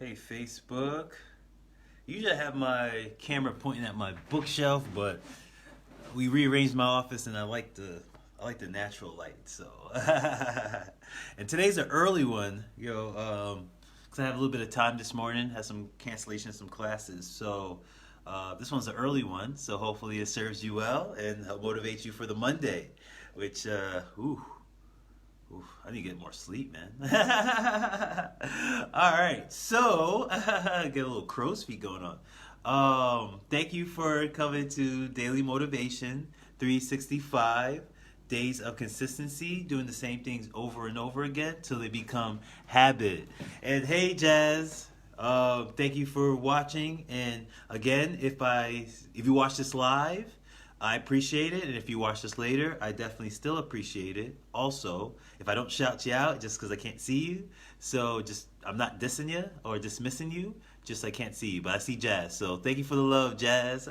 Hey, Facebook. Usually I have my camera pointing at my bookshelf, but we rearranged my office and I like the natural light. So, and today's an early one, because I have a little bit of time this morning. Had some cancellations, some classes. So, this one's an early one. So hopefully it serves you well and help motivate you for the Monday, which, I need to get more sleep, man. All right, so get a little crow's feet going on. Thank you for coming to Daily Motivation 365 Days of Consistency, doing the same things over and over again till they become habit. And hey, Jazz, thank you for watching. And again, if you watch this live, I appreciate it, and if you watch this later, I definitely still appreciate it. Also, if I don't shout you out, just because I can't see you, so I'm not dissing you or dismissing you, just I can't see you, but I see Jazz. So thank you for the love, Jazz.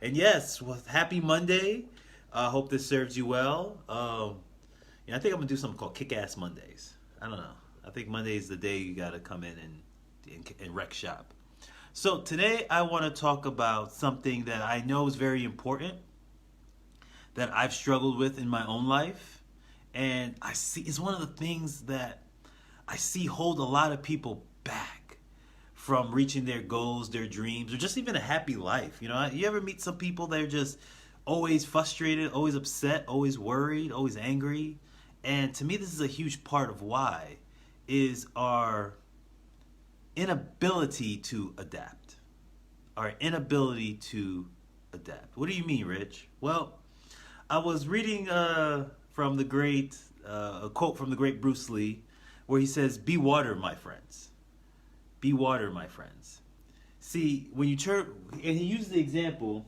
And yes, well, happy Monday. I hope this serves you well. I think I'm gonna do something called Kick-Ass Mondays. I don't know. I think Monday is the day you gotta come in and wreck shop. So today I want to talk about something that I know is very important, that I've struggled with in my own life, and I see it's one of the things that I see hold a lot of people back from reaching their goals, their dreams, or just even a happy life. You ever meet some people that are just always frustrated, always upset, always worried, always angry? And to me, this is a huge part of why is our inability to adapt. Our inability to adapt. What do you mean, Rich? Well, I was reading from a quote from the great Bruce Lee, where he says, "Be water, my friends. Be water, my friends." See, when you turn, and he used the example,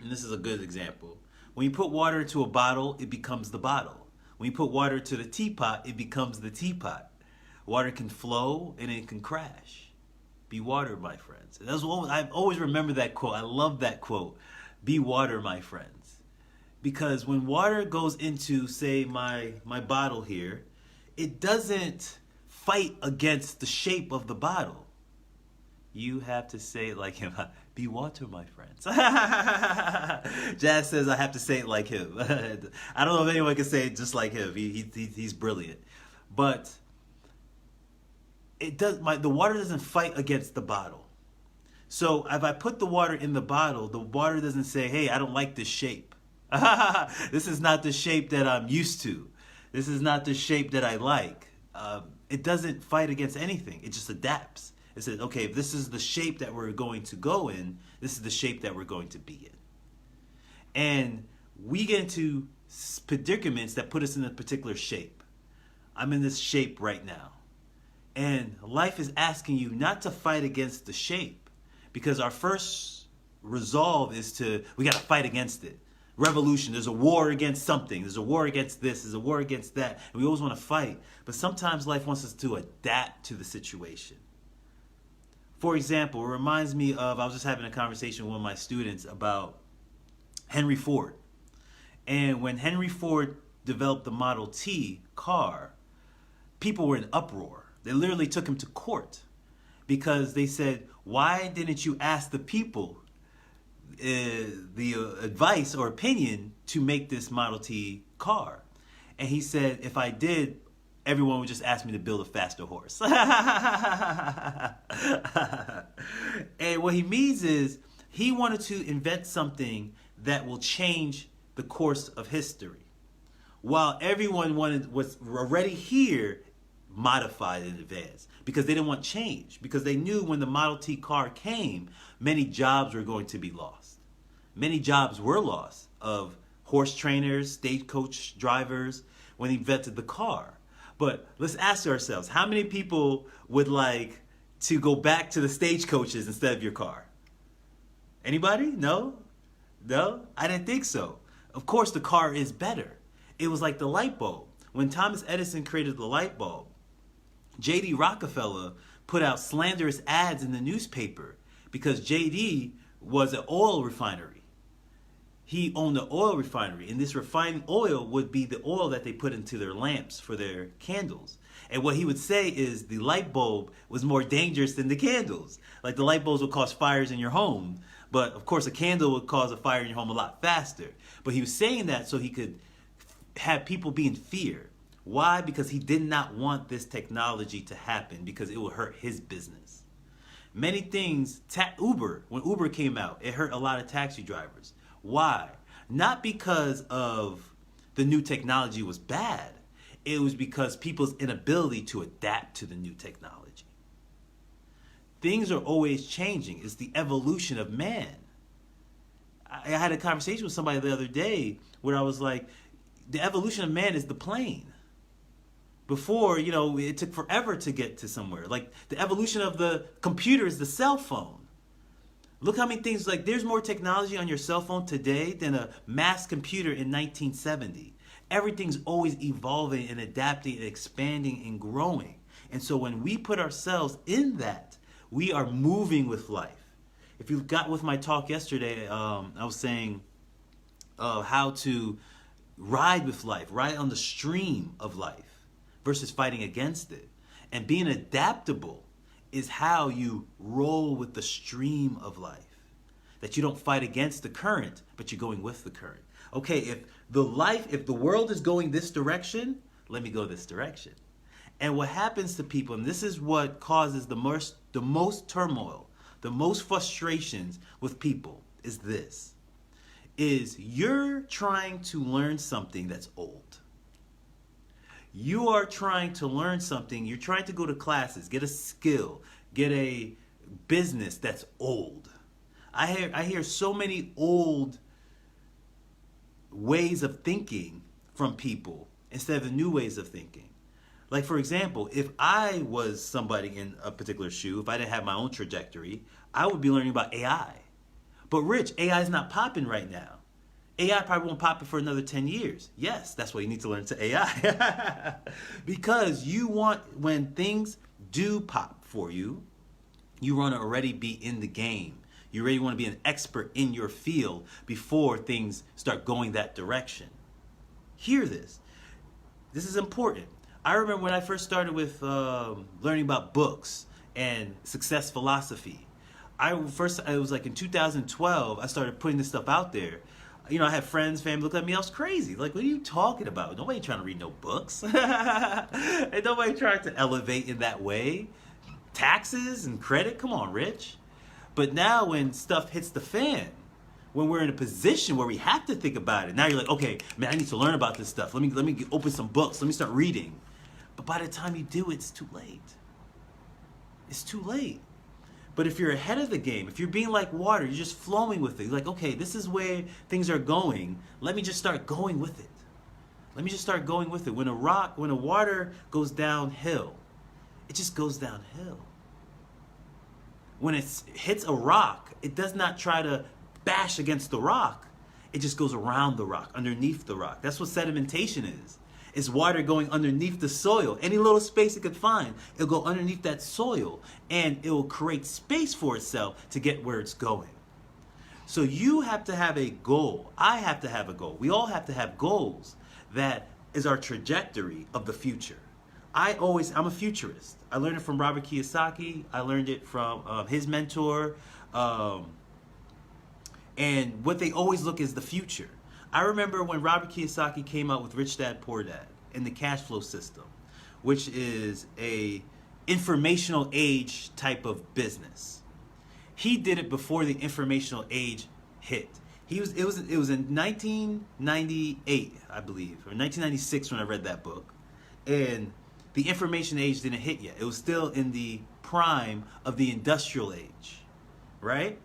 and this is a good example. When you put water into a bottle, it becomes the bottle. When you put water to the teapot, it becomes the teapot. Water can flow and it can crash. Be water, my friends. And I've always remembered that quote. I love that quote. Be water, my friends. Because when water goes into, say, my bottle here, it doesn't fight against the shape of the bottle. You have to say it like him. Be water, my friends. Jazz says I have to say it like him. I don't know if anyone can say it just like him. He's brilliant. But the water doesn't fight against the bottle. So if I put the water in the bottle, the water doesn't say, "Hey, I don't like this shape. This is not the shape that I'm used to. This is not the shape that I like." It doesn't fight against anything. It just adapts. It says, "Okay, if this is the shape that we're going to go in, this is the shape that we're going to be in." And we get into predicaments that put us in a particular shape. I'm in this shape right now. And life is asking you not to fight against the shape, because our first resolve is we got to fight against it. Revolution, there's a war against something. There's a war against this. There's a war against that. And we always want to fight. But sometimes life wants us to adapt to the situation. For example, it reminds me of, I was just having a conversation with one of my students about Henry Ford. And when Henry Ford developed the Model T car, people were in uproar. They literally took him to court because they said, "Why didn't you ask the people the advice or opinion to make this Model T car?" And he said, "If I did, everyone would just ask me to build a faster horse." And what he means is he wanted to invent something that will change the course of history, while everyone was already here modified in advance, because they didn't want change, because they knew when the Model T car came, many jobs were going to be lost. Many jobs were lost of horse trainers, stagecoach drivers when he invented the car. But let's ask ourselves, how many people would like to go back to the stagecoaches instead of your car? Anybody? No? I didn't think so. Of course, the car is better. It was like the light bulb. When Thomas Edison created the light bulb, J.D. Rockefeller put out slanderous ads in the newspaper because J.D. was an oil refinery. he owned the oil refinery, and this refined oil would be the oil that they put into their lamps for their candles. And what he would say is the light bulb was more dangerous than the candles. Like the light bulbs would cause fires in your home, but of course a candle would cause a fire in your home a lot faster. But he was saying that so he could have people be in fear. Why? Because he did not want this technology to happen because it would hurt his business. Many things, Uber, when Uber came out, it hurt a lot of taxi drivers. Why? Not because of the new technology was bad. It was because people's inability to adapt to the new technology. Things are always changing. It's the evolution of man. I had a conversation with somebody the other day where I was like, the evolution of man is the plane. Before, it took forever to get to somewhere. Like the evolution of the computer is the cell phone. Look how many things, like there's more technology on your cell phone today than a mass computer in 1970. Everything's always evolving and adapting and expanding and growing. And so when we put ourselves in that, we are moving with life. If you got with my talk yesterday, I was saying how to ride with life, ride on the stream of life versus fighting against it. And being adaptable is how you roll with the stream of life. That you don't fight against the current, but you're going with the current. Okay, if the world is going this direction, let me go this direction. And what happens to people, and this is what causes the most turmoil, the most frustrations with people, is this. Is you're trying to learn something that's old. You are trying to learn something, you're trying to go to classes, get a skill, get a business that's old. I hear so many old ways of thinking from people instead of the new ways of thinking. Like, for example, if I was somebody in a particular shoe, if I didn't have my own trajectory, I would be learning about AI. But Rich, AI is not popping right now. AI probably won't pop it for another 10 years. Yes, that's why you need to learn to AI. Because you want, when things do pop for you, you want to already be in the game. You already want to be an expert in your field before things start going that direction. Hear this. This is important. I remember when I first started with learning about books and success philosophy. It was like in 2012, I started putting this stuff out there. I had friends, family look at me, I was crazy. Like, what are you talking about? Nobody trying to read no books. And nobody trying to elevate in that way. Taxes and credit, come on, Rich. But now when stuff hits the fan, when we're in a position where we have to think about it, now you're like, okay, man, I need to learn about this stuff. Let me open some books. Let me start reading. But by the time you do, it's too late. It's too late. But if you're ahead of the game, if you're being like water, you're just flowing with it. You're like, okay, this is where things are going. Let me just start going with it. Let me just start going with it. When a water goes downhill, it just goes downhill. When it hits a rock, it does not try to bash against the rock. It just goes around the rock, underneath the rock. That's what sedimentation is. It's water going underneath the soil. Any little space it could find, it'll go underneath that soil and it will create space for itself to get where it's going. So you have to have a goal. I have to have a goal. We all have to have goals. That is our trajectory of the future. I'm a futurist. I learned it from Robert Kiyosaki. I learned it from his mentor. And what they always look is the future. I remember when Robert Kiyosaki came out with Rich Dad Poor Dad and the cash flow system, which is a informational age type of business. He did it before the informational age hit. It was in 1998, I believe, or 1996 when I read that book. And the information age didn't hit yet. It was still in the prime of the industrial age, right?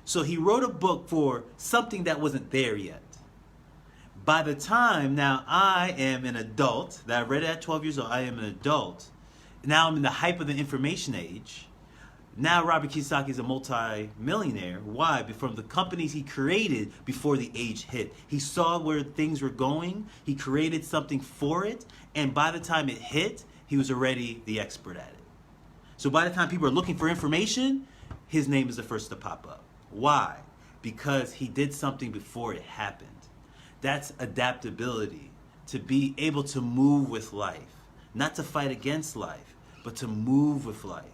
So he wrote a book for something that wasn't there yet. By the time now I am an adult, that I read it at 12 years old, I am an adult. Now I'm in the hype of the information age. Now Robert Kiyosaki is a multi-millionaire. Why? From the companies he created before the age hit. He saw where things were going. He created something for it. And by the time it hit, he was already the expert at it. So by the time people are looking for information, his name is the first to pop up. Why? because he did something before it happened. That's adaptability, to be able to move with life, not to fight against life, but to move with life.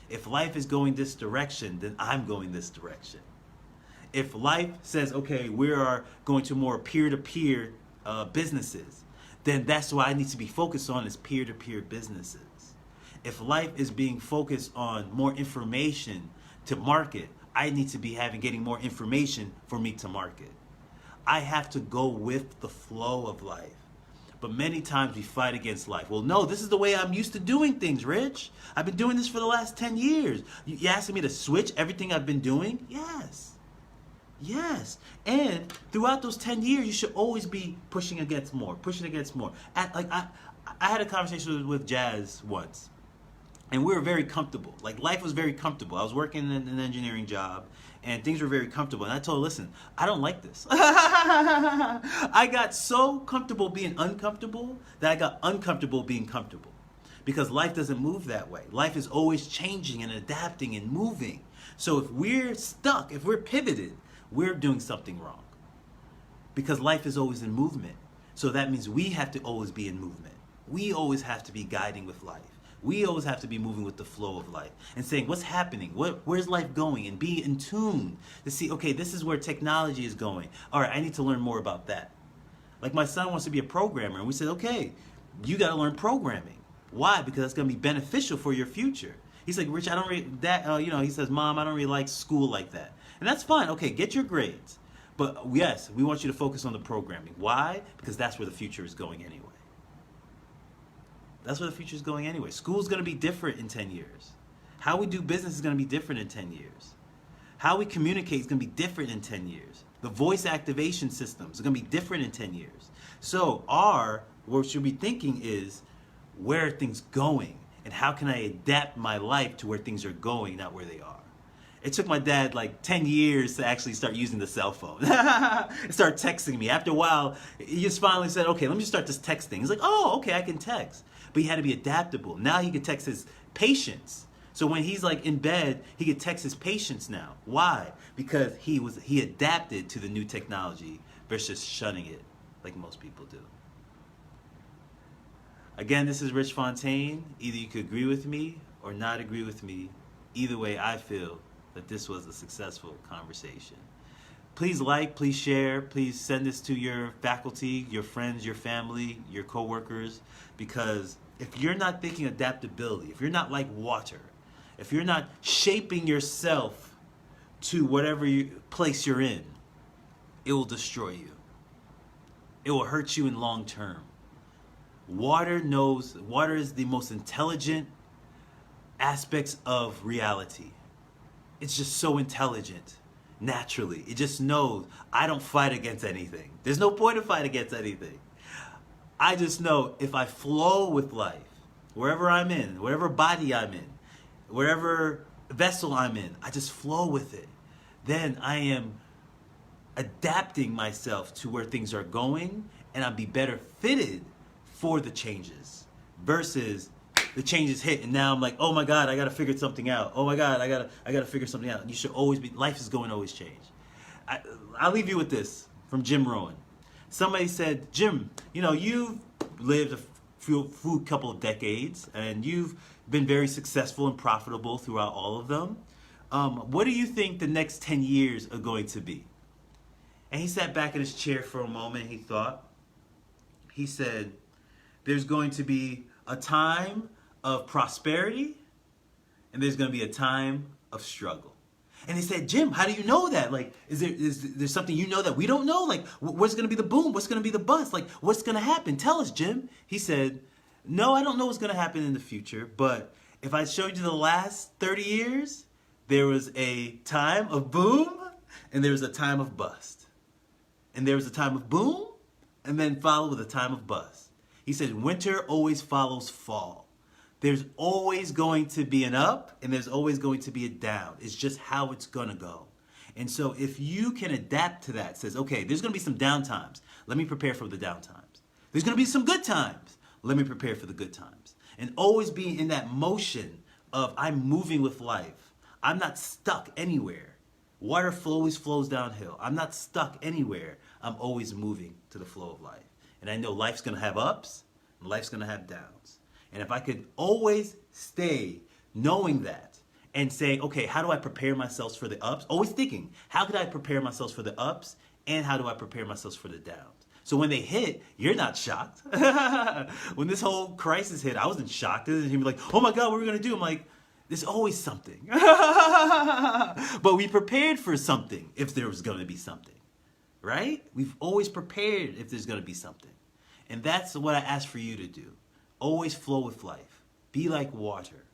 If life is going this direction, then I'm going this direction. If life says, okay, we are going to more peer-to-peer businesses, then that's what I need to be focused on, is peer-to-peer businesses. If life is being focused on more information to market, I need to be getting more information for me to market. I have to go with the flow of life. But many times we fight against life. Well, no, this is the way I'm used to doing things, Rich. I've been doing this for the last 10 years. You asking me to switch everything I've been doing? Yes. Yes. And throughout those 10 years, you should always be pushing against more. I had a conversation with Jazz once. And we were very comfortable. Like, life was very comfortable. I was working in an engineering job, and things were very comfortable. And I told her, listen, I don't like this. I got so comfortable being uncomfortable that I got uncomfortable being comfortable. Because life doesn't move that way. Life is always changing and adapting and moving. So if we're stuck, if we're pivoted, we're doing something wrong. Because life is always in movement. So that means we have to always be in movement. We always have to be guiding with life. We always have to be moving with the flow of life and saying, what's happening? Where's life going? And be in tune to see, okay, this is where technology is going. All right, I need to learn more about that. Like, my son wants to be a programmer, and we said, okay, you got to learn programming. Why? Because that's going to be beneficial for your future. He's like, Rich, I don't really, he says, Mom, I don't really like school like that. And that's fine. Okay, get your grades. But yes, we want you to focus on the programming. Why? Because that's where the future is going anyway. That's where the future is going anyway. School's going to be different in 10 years. How we do business is going to be different in 10 years. How we communicate is going to be different in 10 years. The voice activation systems are going to be different in 10 years. So what we should be thinking is, where are things going? And how can I adapt my life to where things are going, not where they are? It took my dad like 10 years to actually start using the cell phone. Start texting me. After a while, he just finally said, okay, let me just start this texting. He's like, oh, okay, I can text. But he had to be adaptable. Now he could text his patients. So when he's like in bed, he could text his patients now. Why? Because he adapted to the new technology versus shunning it like most people do. Again, this is Rich Fontaine. Either you could agree with me or not agree with me. Either way, I feel that this was a successful conversation. Please like, please share, please send this to your faculty, your friends, your family, your coworkers, because if you're not thinking adaptability, if you're not like water, if you're not shaping yourself to whatever place you're in, it will destroy you. It will hurt you in long term. Water is the most intelligent aspects of reality. It's just so intelligent. Naturally, it just knows I don't fight against anything. There's no point to fight against anything. I just know if I flow with life, wherever I'm in, whatever body I'm in, wherever vessel I'm in, I just flow with it. Then I am adapting myself to where things are going, and I'll be better fitted for the changes versus the changes hit and now I'm like, oh my God, I gotta figure something out. Oh my God, I gotta figure something out. You should always be, life is going to always change. I'll leave you with this from Jim Rohn. Somebody said, Jim, you've lived a few couple of decades and you've been very successful and profitable throughout all of them. What do you think the next 10 years are going to be? And he sat back in his chair for a moment. He thought. He said, there's going to be a time of prosperity, and there's going to be a time of struggle. And he said, Jim, how do you know that? Like, is there something you know that we don't know? Like, what's going to be the boom? What's going to be the bust? Like, what's going to happen? Tell us, Jim. He said, no, I don't know what's going to happen in the future, but if I showed you the last 30 years, there was a time of boom, and there was a time of bust. And there was a time of boom, and then followed with a time of bust. He said, winter always follows fall. There's always going to be an up and there's always going to be a down. It's just how it's going to go. And so if you can adapt to that, says, okay, there's going to be some down times. Let me prepare for the down times. There's going to be some good times. Let me prepare for the good times. And always be in that motion of I'm moving with life. I'm not stuck anywhere. Water always flows downhill. I'm not stuck anywhere. I'm always moving to the flow of life. And I know life's going to have ups and life's going to have downs. And if I could always stay knowing that and saying, okay, how do I prepare myself for the ups? Always thinking, how could I prepare myself for the ups and how do I prepare myself for the downs? So when they hit, you're not shocked. When this whole crisis hit, I wasn't shocked. He'd be like, oh my God, what are we going to do? I'm like, there's always something. But we prepared for something if there was going to be something, right? We've always prepared if there's going to be something. And that's what I ask for you to do. Always flow with life. Be like water.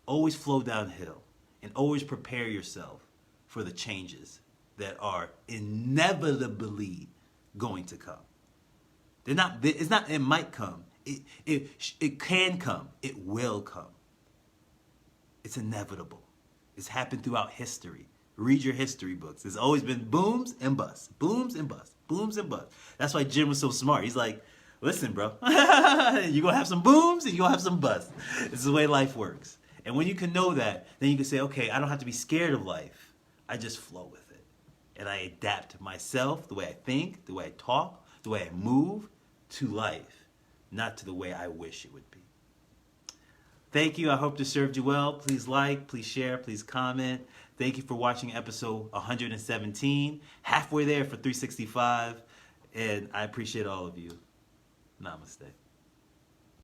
Always flow downhill. And always prepare yourself for the changes that are inevitably going to come. It's not, it might come. It can come. It will come. It's inevitable. It's happened throughout history. Read your history books. There's always been booms and busts. Booms and busts. Booms and busts. That's why Jim was so smart. He's like, listen, bro. You're going to have some booms and you're going to have some busts. This is the way life works. And when you can know that, then you can say, okay, I don't have to be scared of life. I just flow with it. And I adapt myself, the way I think, the way I talk, the way I move to life, not to the way I wish it would be. Thank you. I hope this served you well. Please like, please share, please comment. Thank you for watching episode 117. Halfway there for 365. And I appreciate all of you. Namaste.